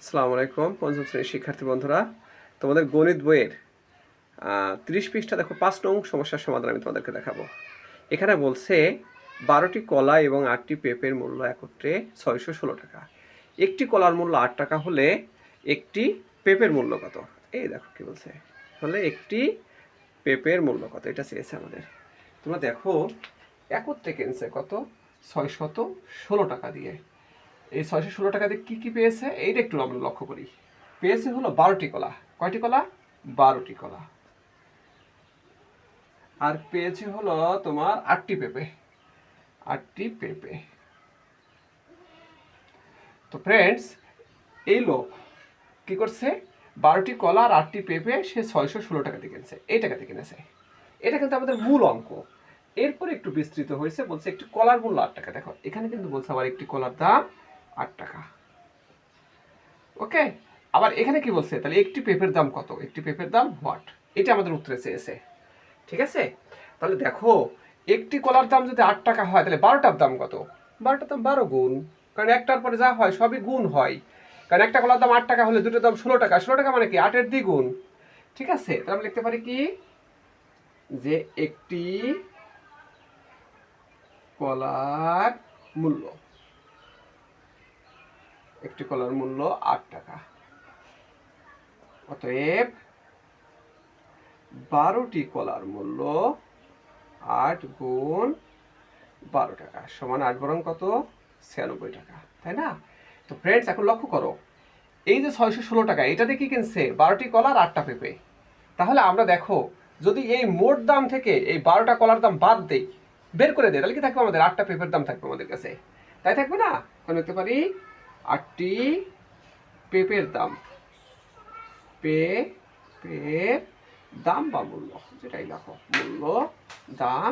আসসালামু আলাইকুম পঞ্চম শ্রেণীর শিক্ষার্থী বন্ধুরা, তোমাদের গণিত বইয়ের 30 পৃষ্ঠা দেখো 5 নং সমস্যার সমাধান আমি তোমাদেরকে দেখাবো। এখানে বলছে 12টি কলা এবং 8টি পেঁপের মূল্য একত্রে 616 টাকা। একটি কলার মূল্য 8 টাকা হলে একটি পেঁপের মূল্য কত? এই দেখো কি বলছে, হলে একটি পেঁপের মূল্য কত, এটা চেয়েছে আমাদের। তোমরা দেখো একত্রে কিনছে কত, 616 টাকা দিয়ে। এই 616 টাকা দিয়ে কী কী পেয়েছে এইটা একটু আমরা লক্ষ্য করি। পেয়েছে হলো 12টি কলা। কয়টি কলা? 12টি কলা। আর পেয়েছে হলো তোমার 8টি পেঁপে। 8টি পেঁপে। তো ফ্রেন্ডস, এই লোক কি করছে, 12টি কলা আর 8টি পেঁপে সে 616 টাকা দিয়ে কিনছে। এই টাকাতে কিনেছে। এটা কিন্তু আমাদের মূল অঙ্ক। এরপরে একটু বিস্তৃত হয়েছে, বলছে একটি কলার মূল্য 8 টাকা। দেখো এখানে কিন্তু বলছে আবার একটি কলার দাম 8 টাকা। ওকে, আবার এখানে কি বলছে, তাহলে একটি পেঁপের দাম কত? একটি পেঁপের দাম হোয়াট, এটা আমাদের উত্তরে চেয়েছে। ঠিক আছে, তাহলে দেখো একটি কলার দাম যদি 8 টাকা হয় তাহলে 12টার দাম কত? 12টার দাম 12 গুণ, কারণ একটার পরে যা হয় সবই গুণ হয়। কারণ একটা কলার দাম 8 টাকা হলে দুটোর দাম 16 টাকা। 16 টাকা মানে কি 8-এর দ্বিগুণ। ঠিক আছে, তাহলে আমরা লিখতে পারি কি, যে একটি কলার মূল্য, একটি কলার মূল্য 8 টাকা। অতএব 12টি কলার মূল্য 8 গুণ 12 টাকা সমান 8 বরং কত, 96 টাকা, তাই না? তো ফ্রেন্ডস এখন লক্ষ্য করো, এই যে 616 টাকা, এটাতে কি কিনছে? 12টি কলা আর 8টা পেঁপে। তাহলে আমরা দেখো যদি এই মোট দাম থেকে এই 12টা কলার দাম বাদ দেই, বের করে দেয়, তাহলে কি থাকবে? আমাদের 8টা পেঁপের দাম থাকবে আমাদের কাছে, তাই থাকবে না? এখন লিখতে পারি 8টি পেঁপের দাম, পেঁপের দাম বা মূল্য, যেটাই দেখো মূল্য দাম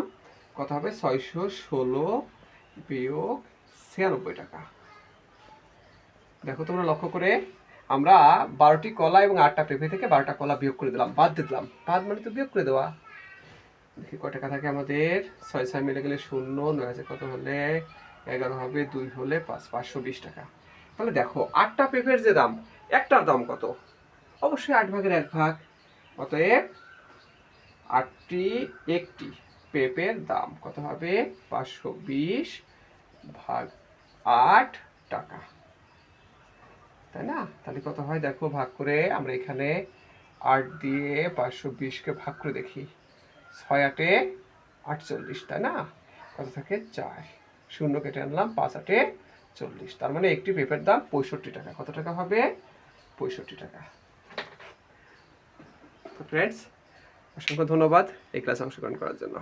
কত হবে, 616 বিয়োগ 96 টাকা। দেখো তোমরা লক্ষ্য করে, আমরা 12টি কলা এবং 8টা পেঁপে থেকে 12টা কলা বিয়োগ করে দিলাম, বাদ দিলাম। বাদ মানে তো বিয়োগ করে দেওয়া। দেখি কয় টাকা থাকে আমাদের, 6 6 মিলে গেলে 0, 9 আছে কত হলে 11 হবে, 2 হলে 5, 520 টাকা। তাহলে দেখো 8টা পেঁপের যে দাম, একটার দাম কত? অবশ্যই 8 ভাগের 1 ভাগ। অতএব একটি পেঁপের দাম কত হবে, 520 ভাগ 8 টাকা, তাই না? তাহলে কত হয় দেখো, ভাগ করে আমরা এখানে 8 দিয়ে 520কে ভাগ করে দেখি, 6 8 48, তাই না? কত থাকে, 4, 0 কেটে আনলাম, 5 8 40। তার মানে একটি পেঁপের দাম 65 টাকা। কত টাকা হবে? 65 টাকা। তো ফ্রেন্ডস, অসংখ্য ধন্যবাদ এই ক্লাসে অংশগ্রহণ করার জন্য।